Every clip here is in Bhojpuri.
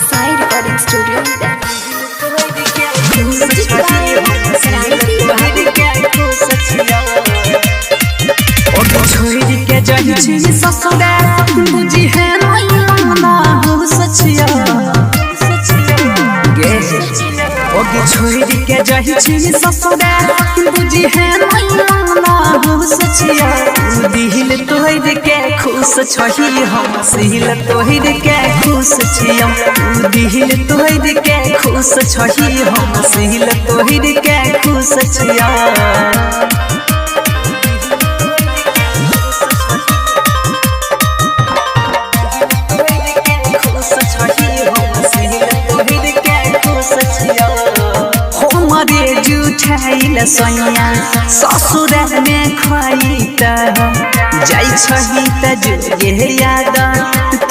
साई रिकॉर्डिंग स्टूडियो छोड़ी के जाई छी ससुरा बुझी है ना हो सचिया गे ओगे छोड़ी के जाई छी ससुरा बुझी है ना हो सचिया दिल तोहर के खुश छही हम सिल तोहर के खुश छियम दिल तोहर के खुश छही हम सिल तोहर के खुश छिया जुठाइल सैया ससुर में खैत जाइ छही त जुगे याद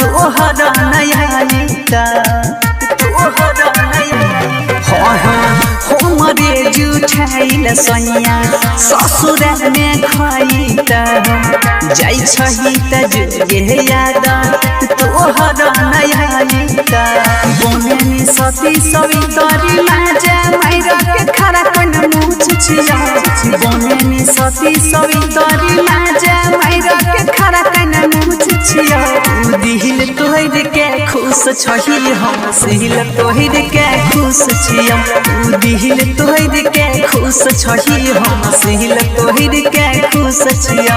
तोहर नयाइत हमरे जुठाइल सैया ससुर में खैत जाइ छही त जुगे याद तोहर नयाइत बोने सती सवितरी माजा माइरा के खरा कन मुछ छिया बोने सती सवितरी माजा माइरा के खरा कन मुछ छिया दिल तोहर के खुश छही हम सिल तोहर के खुश छिया दिल तोहर के खुश छही हम सिल तोहर के खुश छिया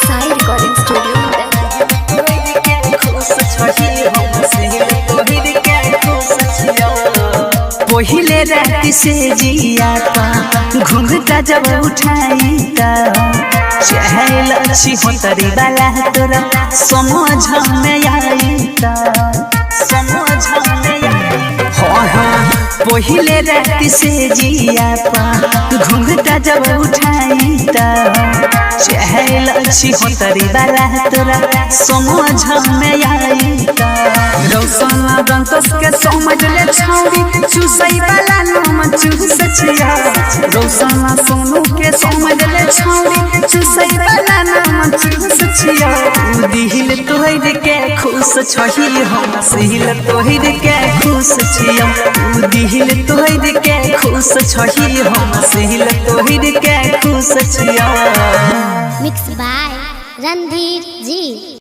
साई रिकॉर्डिंग स्टूडियो पहिले रात से जिया घूंघटा जब उठाई चहल अच्छी होतरी वाला तोरा समझ में आई समझ में पहिले रात से जिया घूंघटा जब उठाई चहल अच्छी होतरी वाला तोरा समझ में आई रौसना रंतस के समझ ले छौरी चूसई वाला नाम चूस छिया रौसना सोनू के समझ ले छौरी चूसई वाला नाम चूस छिया दिल तोहर के खुश छही हम सिल तोहर के खुश छिया दिल तोहर के खुश छही हम सिल तोहर के खुश छिया मिक्स बाय रणधीर जी।